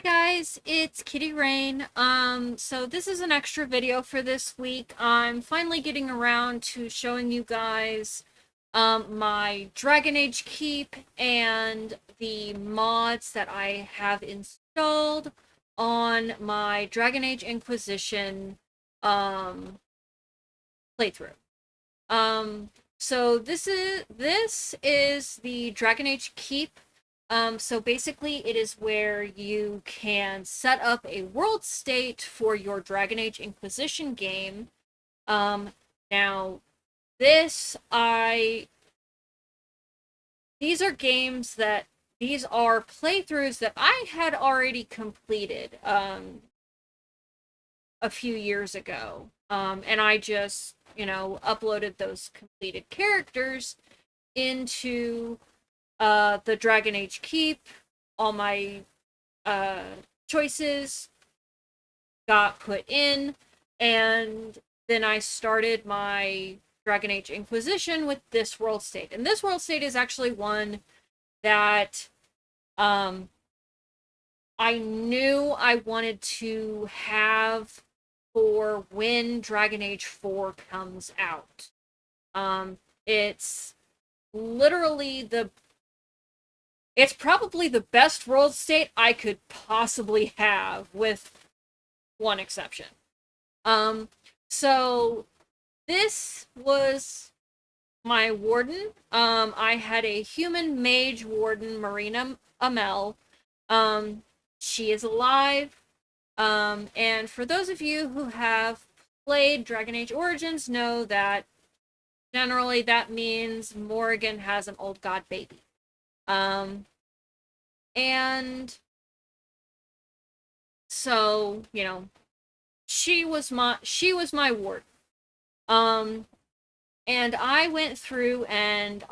Guys, it's Kitty Rain. So this is an extra video for this week. I'm finally getting around to showing you guys my Dragon Age Keep and the mods that I have installed on my Dragon Age Inquisition um playthrough. Um so this is the Dragon Age Keep. So basically, it is where you can set up a world state for your Dragon Age Inquisition game. Um, now, this I these are games that these are playthroughs that I had already completed a few years ago. And I just, uploaded those completed characters into the Dragon Age Keep. All my uh, choices got put in, and then I started my Dragon Age Inquisition with this world state. And this world state is actually one that um, I knew I wanted to have for when Dragon Age 4 comes out. It's literally it's probably the best world state I could possibly have, with one exception. Um, so this was my warden. I had a human mage warden, Marina Amel. She is alive. And for those of you who have played Dragon Age Origins, know that generally that means Morrigan has an old god baby. And so, she was my ward. And I went through and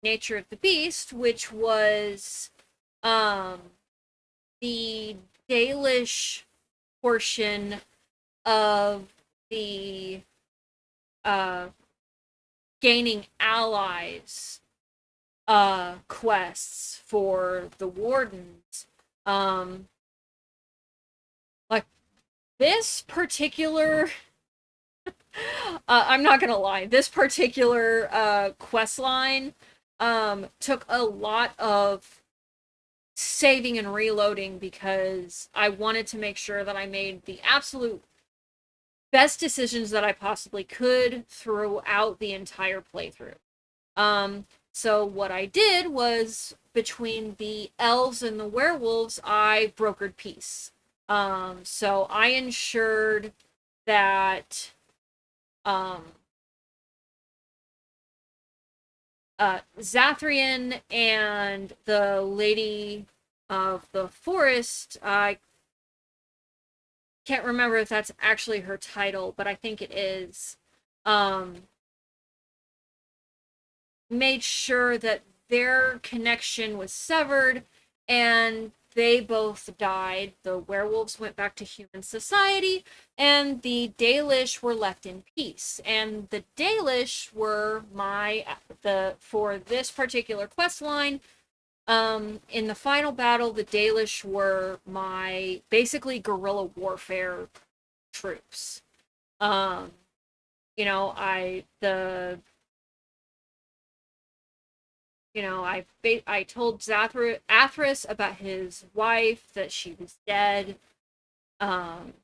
Nature of the Beast, which was the Dalish portion of the uh gaining allies quests for the wardens. Like this particular I'm not gonna lie, this particular quest line took a lot of saving and reloading because I wanted to make sure that I made the absolute best decisions that I possibly could throughout the entire playthrough. So what I did was, between the elves and the werewolves, I brokered peace. So I ensured that um Zathrian and the Lady of the Forest, I can't remember if that's actually her title, but I think it is, um, made sure that their connection was severed and they both died. The werewolves went back to human society, and the Dalish were left in peace. And the Dalish were for this particular quest line, in the final battle, the Dalish were my basically guerrilla warfare troops. Um, you know, I the I told Athras about his wife, that she was dead. Um,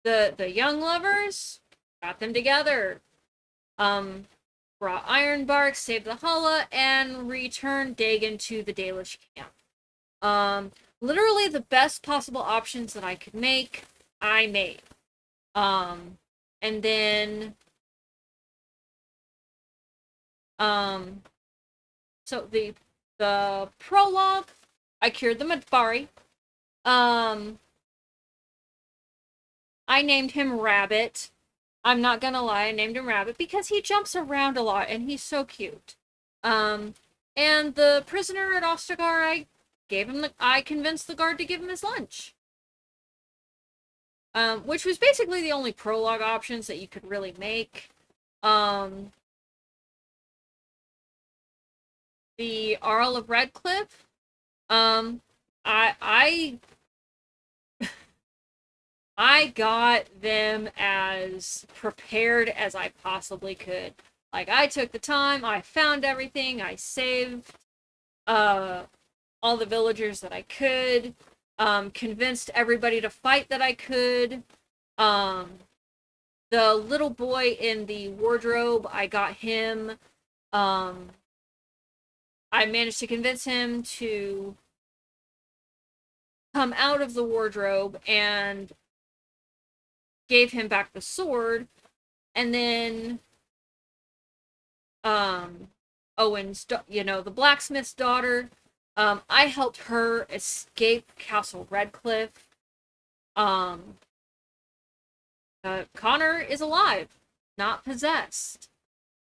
the young lovers, got them together. Um, Brought Ironbark, saved the Hulla, and returned Dagon to the Dalish camp. Literally the best possible options that I could make, I made. And then, um, so the prologue, I cured the Madbari. Um, I named him Rabbit. I'm not gonna lie, I named him Rabbit because he jumps around a lot and he's so cute. Um, and the prisoner at Ostagar, I convinced the guard to give him his lunch. Which was basically the only prologue options that you could really make. Um, the Arl of Redcliffe, Um, I I got them as prepared as I possibly could. Like, I took the time, I found everything, I saved uh all the villagers that I could, convinced everybody to fight that I could. Um, the little boy in the wardrobe, I got him. Um, I managed to convince him to come out of the wardrobe and gave him back the sword. And then, um, Owen's, the blacksmith's daughter, I helped her escape Castle Redcliffe. Um, Connor is alive, not possessed.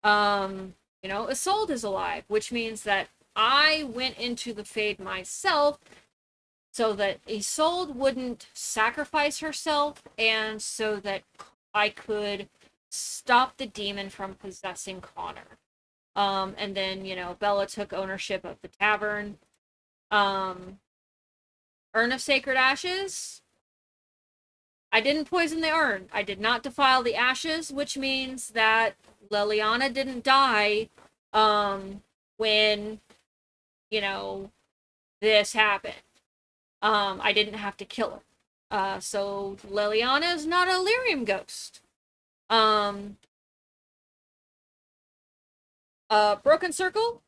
Isolde is alive, which means that I went into the Fade myself so that Isolde wouldn't sacrifice herself and so that I could stop the demon from possessing Connor. And then, Bella took ownership of the tavern. Um, Urn of Sacred Ashes. I didn't poison the urn. I did not defile the ashes, which means that Liliana didn't die when, this happened. I didn't have to kill her. So Liliana is not a lyrium ghost. Broken Circle,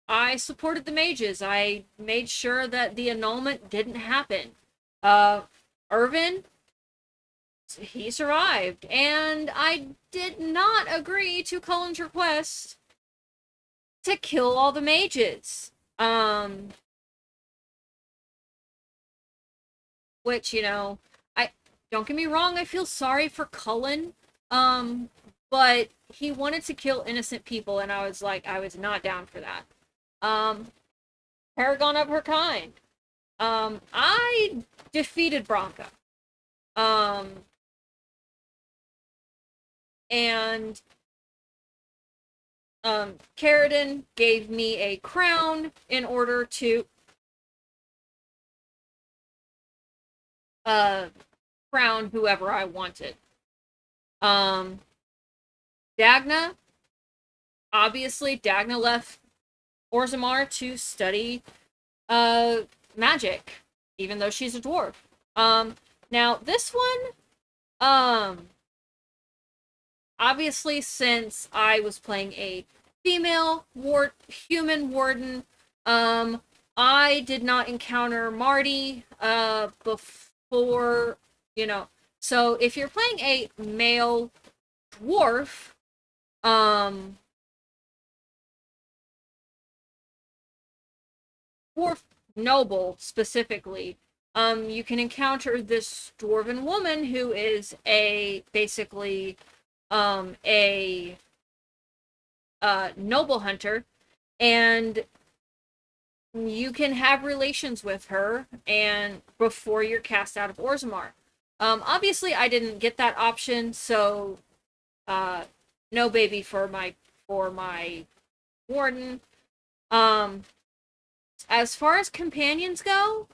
I supported the mages. I made sure that the annulment didn't happen. Irvin, he survived, and I did not agree to Cullen's request to kill all the mages. Which, I don't get me wrong, I feel sorry for Cullen. But he wanted to kill innocent people, and I was not down for that. Paragon of her kind. I defeated Bronca. And Carradine gave me a crown in order to crown whoever I wanted. Dagna, obviously, Dagna left Orzammar to study magic, even though she's a dwarf. Now this one, obviously, since I was playing a female human warden, I did not encounter Marty before, So if you're playing a male dwarf, dwarf noble specifically, you can encounter this dwarven woman who is basically a noble hunter, and you can have relations with her and before you're cast out of Orzammar. Obviously I didn't get that option, so no baby for my warden. As far as companions go,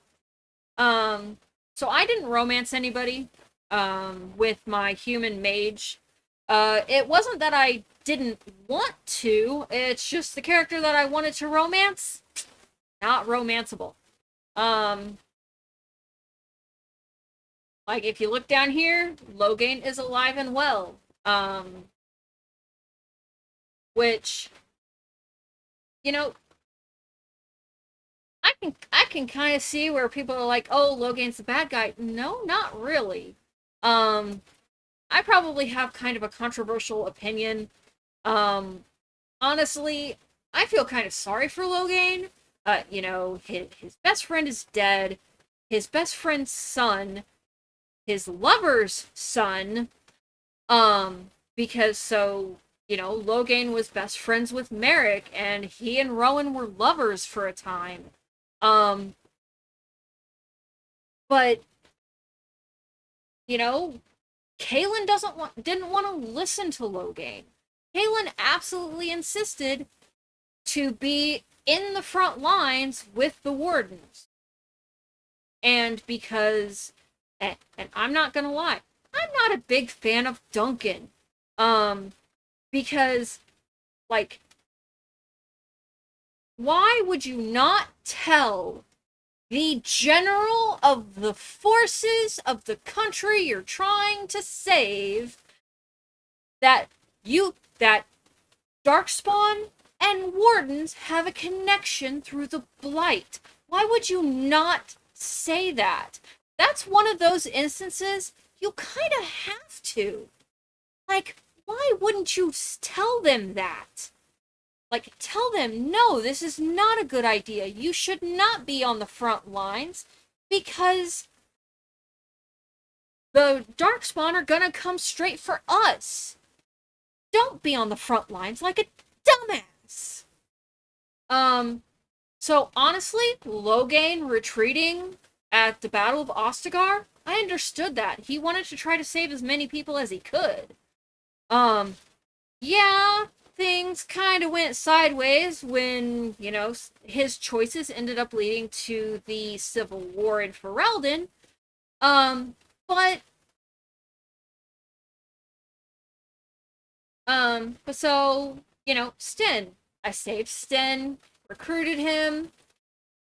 so I didn't romance anybody with my human mage. It wasn't that I didn't want to, it's just the character that I wanted to romance, not romanceable. Like, if you look down here, Loghain is alive and well. Which, I can kind of see where people are like, oh, Loghain's the bad guy. No, not really. I probably have kind of a controversial opinion. Honestly, I feel kind of sorry for Loghain. His best friend is dead. His best friend's son, his lover's son, because Loghain was best friends with Merrick, and he and Rowan were lovers for a time. But Kaylin didn't want to listen to Loghain. Kaylin absolutely insisted to be in the front lines with the wardens. and because, and I'm not gonna lie, I'm not a big fan of Duncan. Because, like, why would you not tell the general of the forces of the country you're trying to save that that Darkspawn and Wardens have a connection through the Blight? Why would you not say that? That's one of those instances you kind of have to. Like, why wouldn't you tell them that? Like, tell them, no, this is not a good idea. You should not be on the front lines because the Darkspawn are gonna come straight for us. Don't be on the front lines like a dumbass. So honestly, Loghain retreating at the Battle of Ostagar, I understood that. He wanted to try to save as many people as he could. Yeah, things kind of went sideways when, you know, his choices ended up leading to the Civil War in Ferelden. But so, you know, Sten. I saved Sten, recruited him,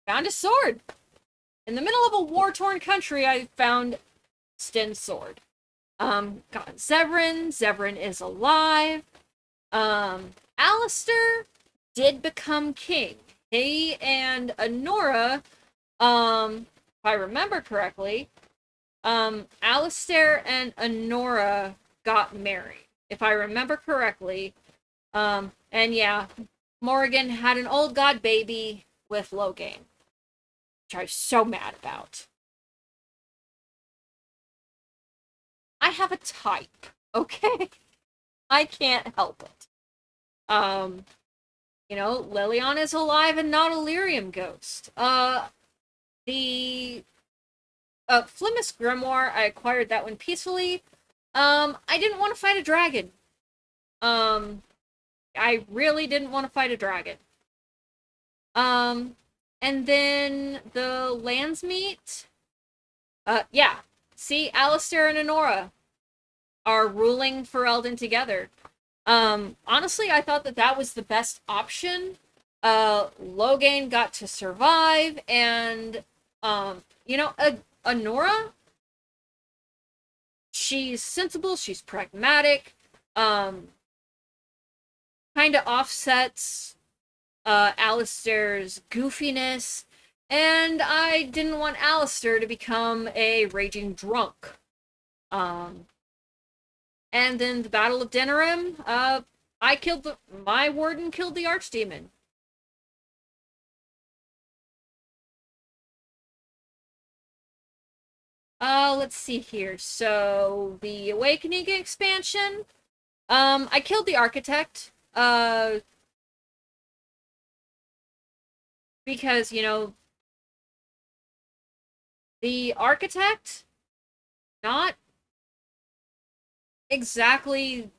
found his sword. In the middle of a war-torn country, I found Sten's sword. Got Zevran. Zevran is alive. Alistair did become king. He and Honora, if I remember correctly, Alistair and Honora got married. If I remember correctly. And yeah, Morrigan had an old god baby with Loghain, which I was so mad about. I have a type, okay? I can't help it. You know, Liliana is alive and not a lyrium ghost. The Flimus Grimoire, I acquired that one peacefully. I didn't want to fight a dragon. I really didn't want to fight a dragon. And then the Landsmeet. Yeah. See, Alistair and Honora are ruling Ferelden together. Honestly, I thought that was the best option. Loghain got to survive, and, you know, Honora, she's sensible, she's pragmatic, kind of offsets, Alistair's goofiness, and I didn't want Alistair to become a raging drunk. And then the Battle of Denerim, my warden killed the Archdemon. Let's see here. So, the Awakening expansion, I killed the Architect, because, you know, the Architect, not exactly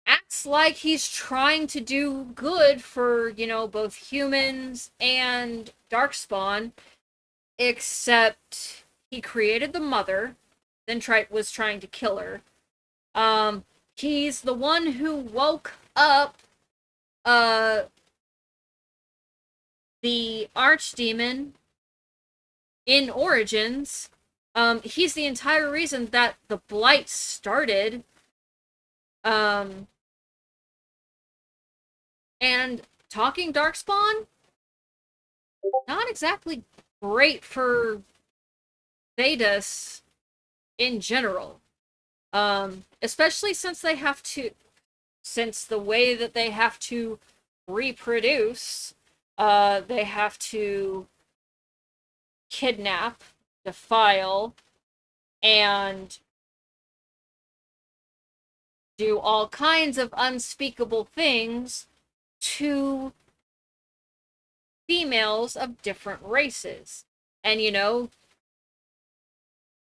acts like he's trying to do good for, you know, both humans and Darkspawn, except he created the mother, then was trying to kill her. He's the one who woke up the Archdemon in Origins. He's the entire reason that the Blight started. And talking Darkspawn, not exactly great for Vedas in general. Especially since the way that they have to reproduce, they have to kidnap, defile, and do all kinds of unspeakable things to females of different races. And, you know,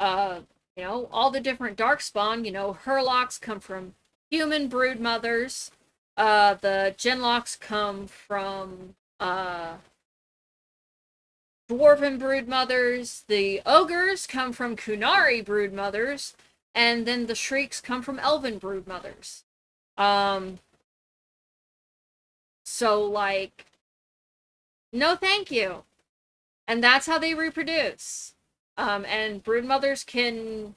all the different Darkspawn, you know, Herlocks come from human brood mothers. The Genlocks come from dwarven broodmothers. The ogres come from Kunari broodmothers, and then the shrieks come from elven broodmothers. So like, no, thank you. And that's how they reproduce. And broodmothers can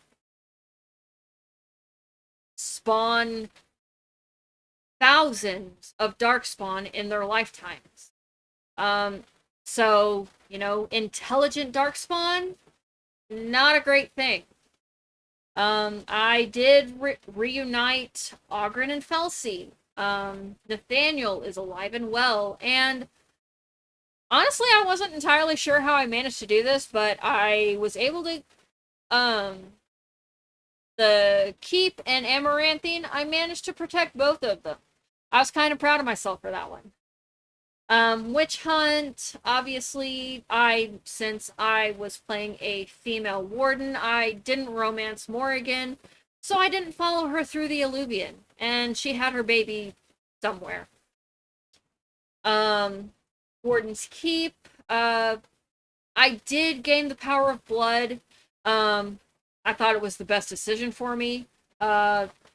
spawn thousands of darkspawn in their lifetimes. Um, so, intelligent darkspawn, not a great thing. I did reunite Ogren and Felsi. Nathaniel is alive and well, and honestly, I wasn't entirely sure how I managed to do this, but I was able to, the Keep and Amaranthine, I managed to protect both of them. I was kind of proud of myself for that one. Witch Hunt, obviously, since I was playing a female warden, I didn't romance Morrigan, so I didn't follow her through the Alluvion, and she had her baby somewhere. Warden's Keep, I did gain the power of blood. I thought it was the best decision for me.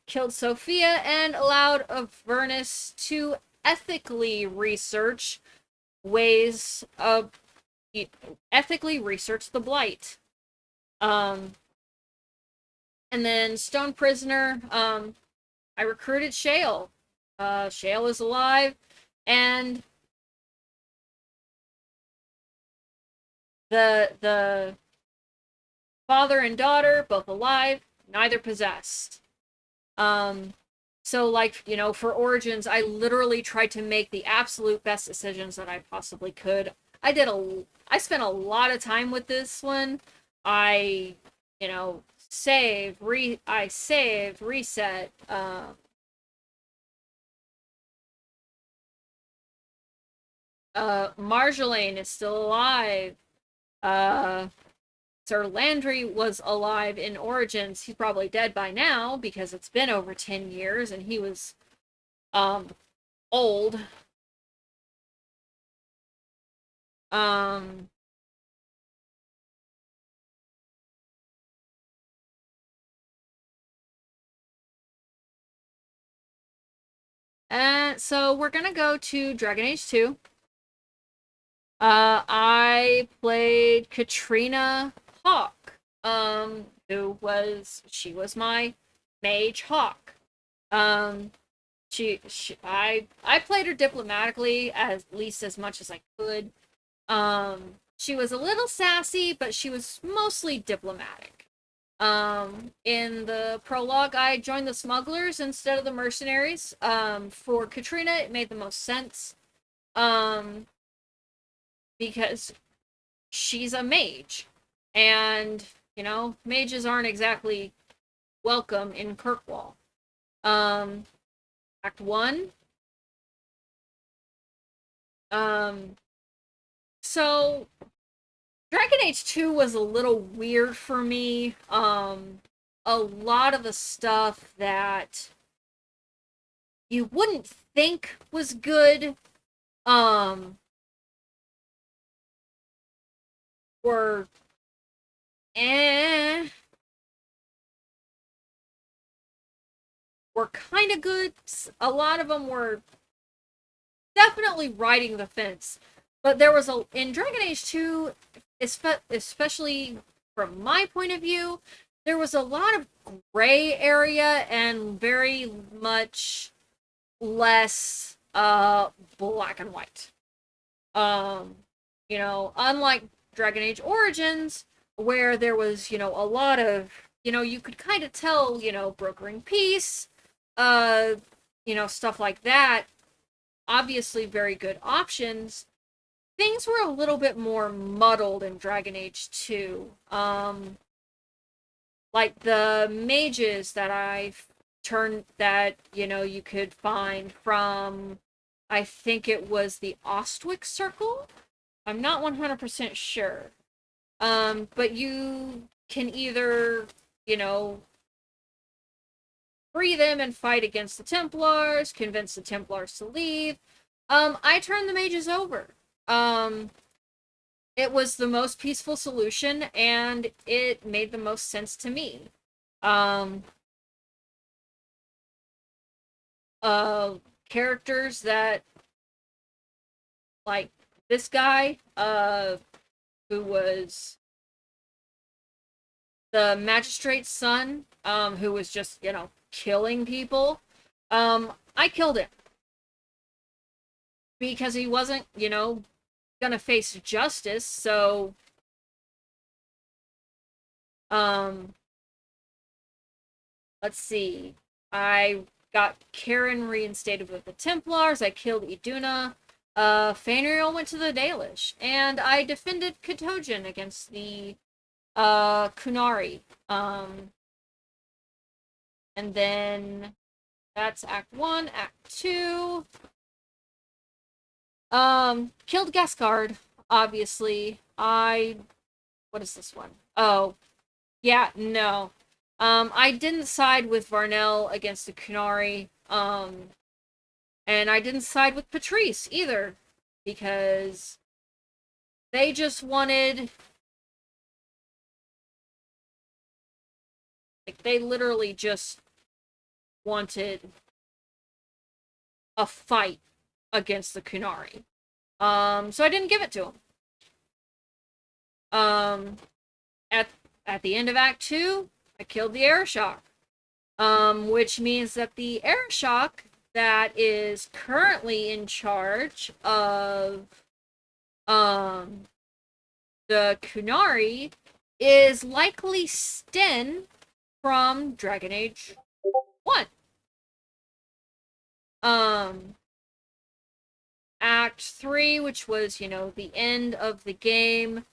Killed Sophia and allowed Avernus to ethically research ways of ethically research the blight. And then Stone Prisoner, I recruited Shale. Shale is alive, and the father and daughter both alive, neither possessed. So like, for Origins, I literally tried to make the absolute best decisions that I possibly could. I spent a lot of time with this one. I, saved, reset, Marjolaine is still alive. Sir Landry was alive in Origins. He's probably dead by now because it's been over 10 years and he was old. And so we're gonna go to Dragon Age 2. I played Katrina Hawk, she was my mage Hawk. I played her diplomatically, at least as much as I could. She was a little sassy, but she was mostly diplomatic. In the prologue, I joined the smugglers instead of the mercenaries. For Katrina, it made the most sense. Because she's a mage. And, mages aren't exactly welcome in Kirkwall. Act 1. So Dragon Age 2 was a little weird for me. A lot of the stuff that you wouldn't think was good, were were kind of good. A lot of them were definitely riding the fence. But there was in Dragon Age 2, especially from my point of view, there was a lot of gray area and very much less black and white. Unlike Dragon Age Origins, where there was, a lot of, you could kind of tell, brokering peace, stuff like that. Obviously very good options. Things were a little bit more muddled in Dragon Age 2. Like the mages that you could find from, I think it was the Ostwick Circle. I'm not 100% sure. But you can either, free them and fight against the Templars, convince the Templars to leave. I turned the mages over. it was the most peaceful solution, and it made the most sense to me. Um, uh, Characters that, like this guy, who was the magistrate's son, who was just, killing people. I killed him because he wasn't, gonna face justice. So, um, let's see. I got Karen reinstated with the Templars. I killed Iduna. Fanriel went to the Dalish, and I defended Katogen against the Kunari. And then that's Act 1. Act 2. Killed Gascard, obviously. What is this one? Oh, yeah, no. I didn't side with Varnell against the Kunari. And I didn't side with Patrice either, because they just wanted, like, they literally just wanted a fight against the Kunari. So I didn't give it to him. At the end of Act 2, I killed the Airshok. Which means that the Airshok that is currently in charge of the Kunari is likely Sten from Dragon Age 1. Act 3, which was, the end of the game,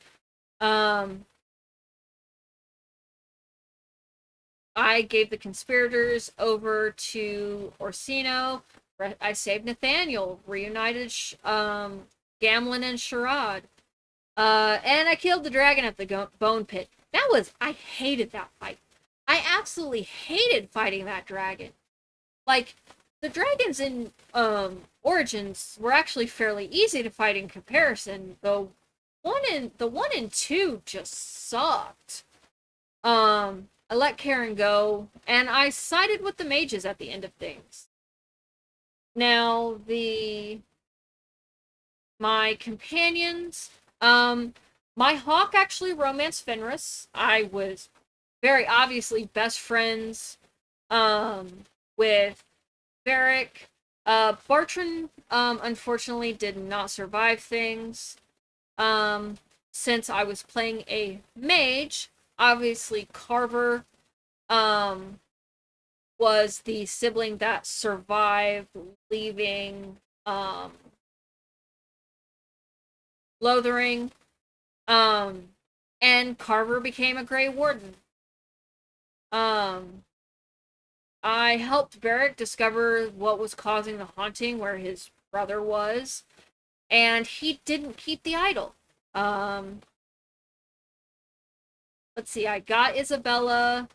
I gave the conspirators over to Orsino. I saved Nathaniel, reunited Gamlin and Sherrod. And I killed the dragon at the bone pit. I hated that fight. I absolutely hated fighting that dragon. Like, the dragons in Origins were actually fairly easy to fight in comparison, though the 1 and 2 just sucked. I let Karen go, and I sided with the mages at the end of things. Now, my companions, my hawk actually romanced Fenris. I was very obviously best friends, with Varric. Bartran, unfortunately did not survive things. Since I was playing a mage, obviously Carver, was the sibling that survived leaving, Lothering. And Carver became a Grey Warden. I helped Barrick discover what was causing the haunting where his brother was, and he didn't keep the idol. Let's see, I got Isabella.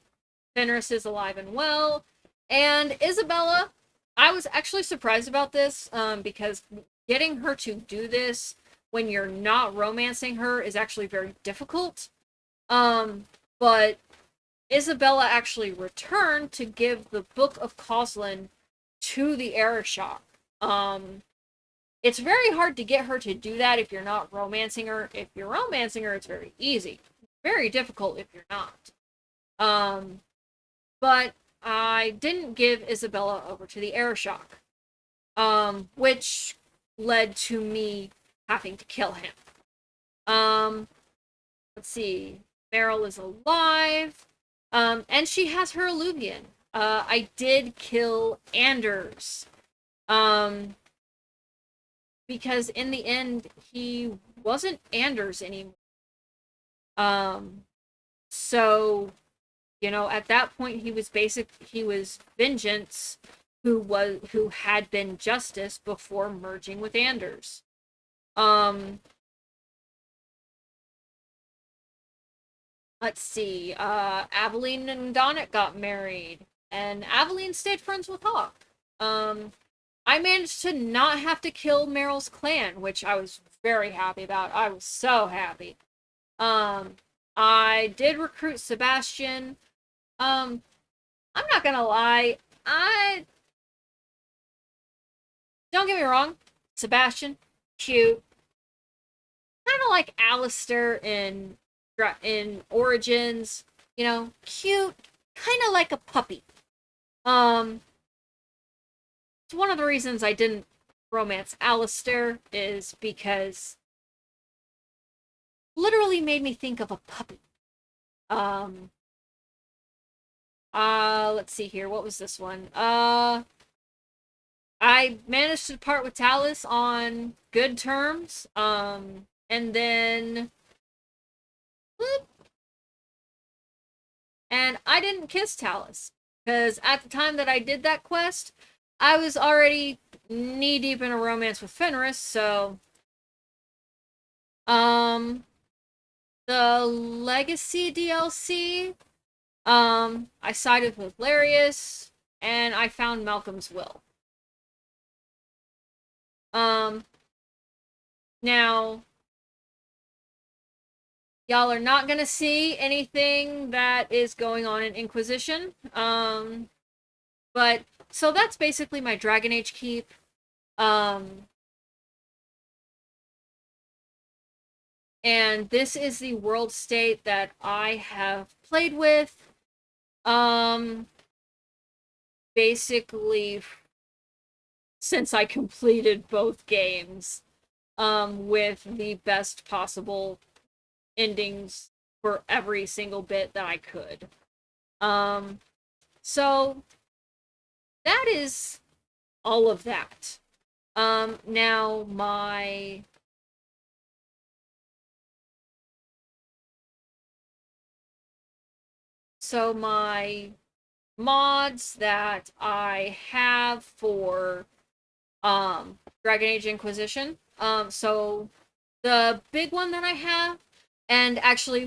Fenris is alive and well. And Isabella, I was actually surprised about this, because getting her to do this when you're not romancing her is actually very difficult. But Isabella actually returned to give the Book of Coslin to the Arishok. It's very hard to get her to do that if you're not romancing her. If you're romancing her, it's very easy. Very difficult if you're not. But I didn't give Isabella over to the Arishok, which led to me having to kill him. Let's see. Meryl is alive. And she has her Alluvian. I did kill Anders. Because in the end, he wasn't Anders anymore. So, at that point, he was Vengeance, who had been Justice before merging with Anders. Let's see. Aveline and Donnet got married, and Aveline stayed friends with Hawk. I managed to not have to kill Meryl's clan, which I was very happy about. I was so happy. Um, I did recruit Sebastian. I'm not gonna lie. I Don't get me wrong, Sebastian, cute, kind of like Alistair in Origins. You know, cute, kind of like a puppy. Um, it's one of the reasons I didn't romance Alistair is because literally made me think of a puppy. Um, let's see here. What was this one? I managed to part with Talus on good terms. And then whoop, and I didn't kiss Talus because at the time that I did that quest, I was already knee deep in a romance with Fenris. So, um, the Legacy DLC, I sided with Larius, and I found Malcolm's will. Um, Now y'all are not gonna see anything that is going on in Inquisition. But so that's basically my Dragon Age keep. Um, and this is the world state that I have played with. Um, Basically since I completed both games. With the best possible endings for every single bit that I could. Um, so that is all of that. Now my my mods that I have for Dragon Age Inquisition. So the big one that I have, and actually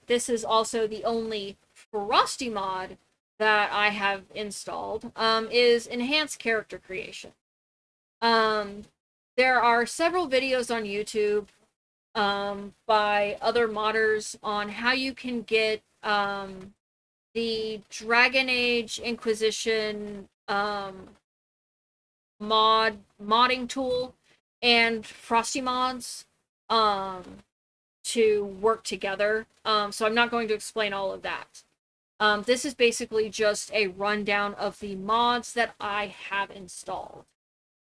this is also the only Frosty mod that I have installed, is enhanced character creation. Um, there are several videos on YouTube by other modders on how you can get the Dragon Age Inquisition modding tool and Frosty mods to work together. So I'm not going to explain all of that. This is basically just a rundown of the mods that I have installed.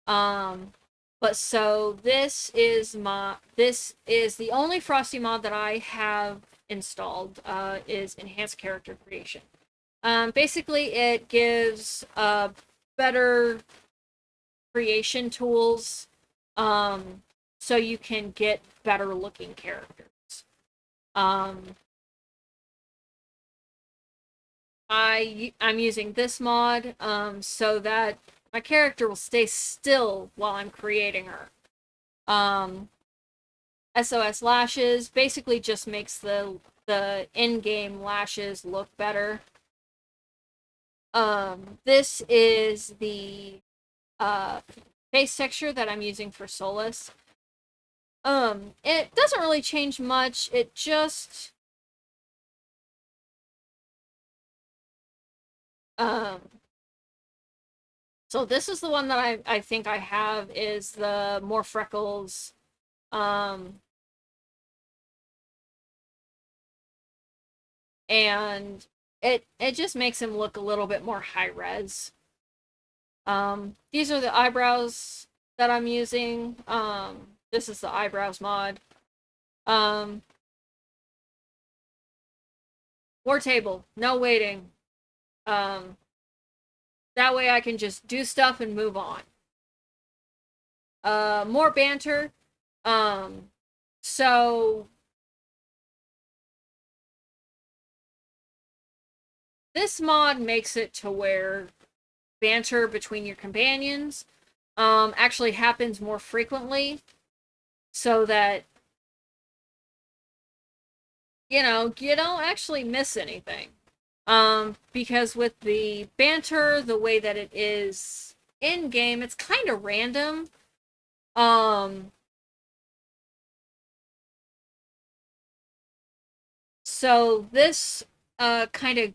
But so this is the only Frosty mod that I have installed, is enhanced character creation. Basically it gives better creation tools, so you can get better looking characters. Um, I'm using this mod so that my character will stay still while I'm creating her. SOS lashes basically just makes the in-game lashes look better. This is the face texture that I'm using for Solus. It doesn't really change much. It just um so this is the one that I think I have is the more freckles. Um and it just makes him look a little bit more high res. These are the eyebrows that I'm using. This is the eyebrows mod. War table, no waiting. Um, that way I can just do stuff and move on. More banter. Um, so this mod makes it to where banter between your companions actually happens more frequently, so that you don't actually miss anything. Because with the banter, the way that it is in game. It's kind of random. Um, so this kind of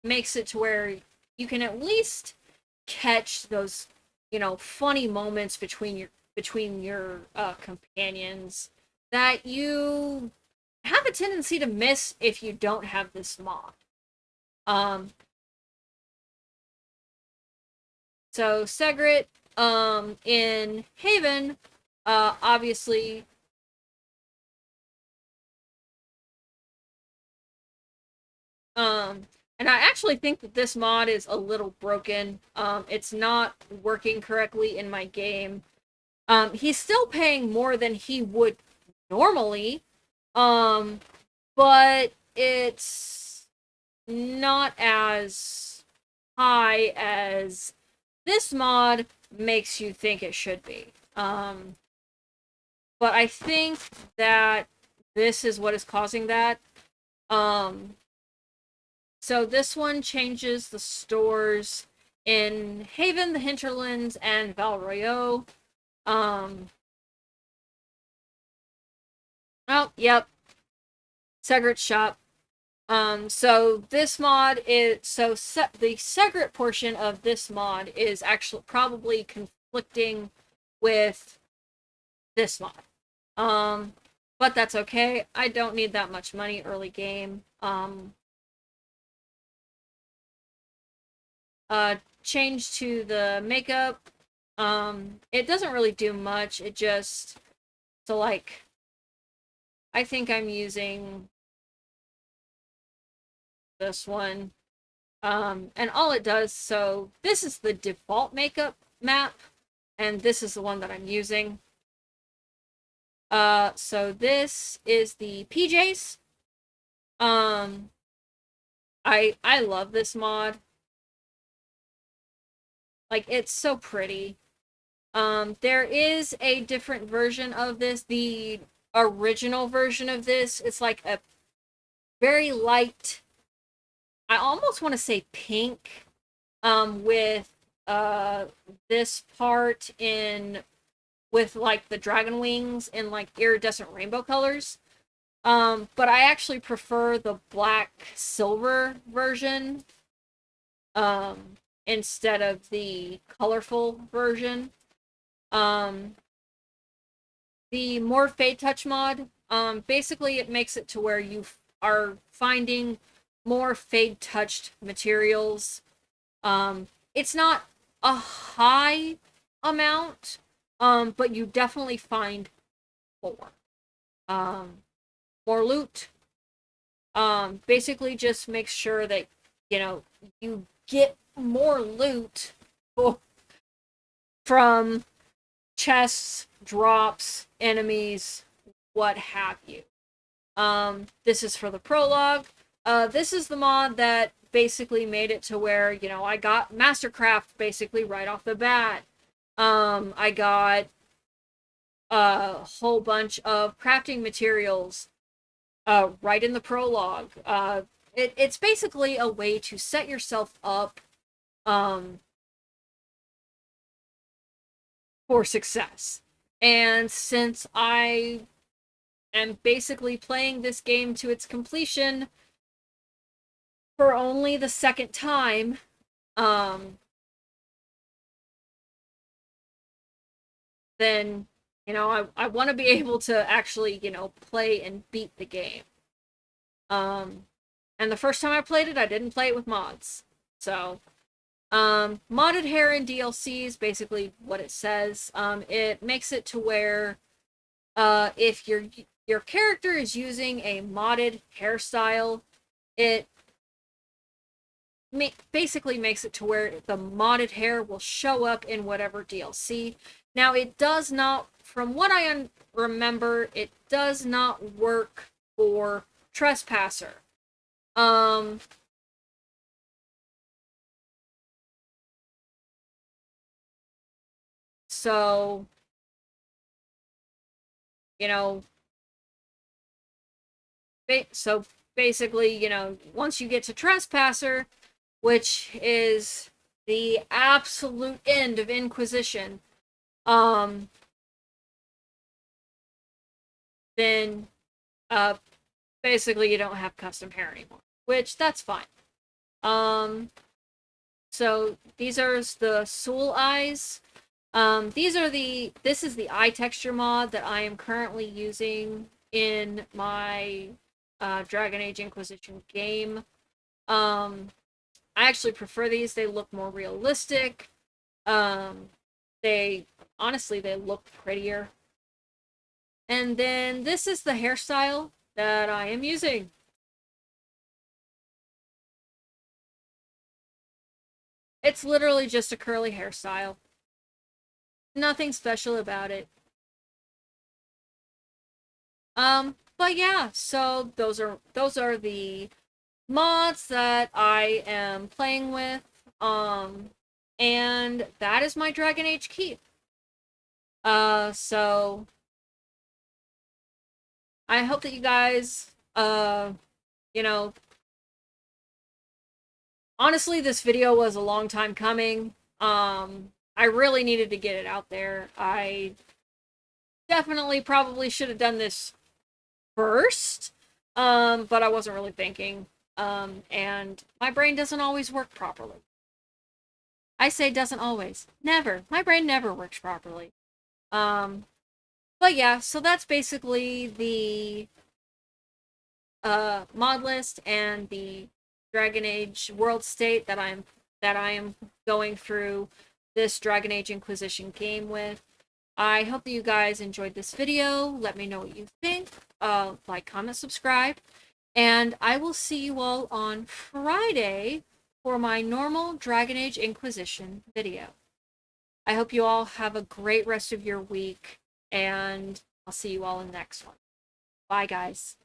makes it to where you can at least catch those, funny moments between your companions that you have a tendency to miss if you don't have this mod. Um, so Segret, in Haven, obviously, um, and I actually think that this mod is a little broken. It's not working correctly in my game. He's still paying more than he would normally, um, but it's not as high as this mod makes you think it should be. But I think that this is what is causing that. Um, so this one changes the stores in Haven, the Hinterlands, and Valroyo. Um, oh, yep, Segret's shop. So this mod is the Segret portion of this mod is actually probably conflicting with this mod. Um, but that's okay. I don't need that much money early game. Change to the makeup. It doesn't really do much. It just so like I think I'm using this one. And all it does, so this is the default makeup map, and this is the one that I'm using. So this is the PJs. Um, I love this mod. Like, it's so pretty. There is a different version of this. The original version of this, it's like a very light, I almost want to say pink, with this part in with like the dragon wings in like iridescent rainbow colors. But I actually prefer the black silver version um instead of the colorful version. Um the more Fade Touch mod, basically it makes it to where you are finding more fade touched materials. It's not a high amount, but you definitely find more. Um, more loot. Basically just makes sure that you get more loot from chests, drops, enemies, what have you. This is for the prologue. This is the mod that basically made it to where, I got Mastercraft basically right off the bat. I got a whole bunch of crafting materials right in the prologue. It's basically a way to set yourself up um, for success. And since I am basically playing this game to its completion for only the second time, um, then I want to be able to actually play and beat the game. Um, and the first time I played it, I didn't play it with mods. So, modded hair in DLC is basically what it says. It makes it to where, if your character is using a modded hairstyle, it basically makes it to where the modded hair will show up in whatever DLC. Now, it does not, from what I remember, it does not work for Trespasser. Um, so, you know, so basically, once you get to Trespasser, which is the absolute end of Inquisition, um, then uh, basically you don't have custom hair anymore, which that's fine. So these are the Soul Eyes. This is the eye texture mod that I am currently using in my Dragon Age Inquisition game. I actually prefer these. They look more realistic. Um, they honestly they look prettier. And then this is the hairstyle that I am using. It's literally just a curly hairstyle. Nothing special about it. But yeah, so those are the mods that I am playing with. And that is my Dragon Age keep. So I hope that you guys, you know, honestly, this video was a long time coming. I really needed to get it out there. I definitely probably should have done this first, but I wasn't really thinking. And my brain doesn't always work properly. I say doesn't always. Never. My brain never works properly. Um, but yeah, so that's basically the mod list and the Dragon Age Worldstate that I am going through this Dragon Age Inquisition game with. I hope that you guys enjoyed this video. Let me know what you think. Like, comment, subscribe. And I will see you all on Friday for my normal Dragon Age Inquisition video. I hope you all have a great rest of your week, and I'll see you all in the next one. Bye, guys.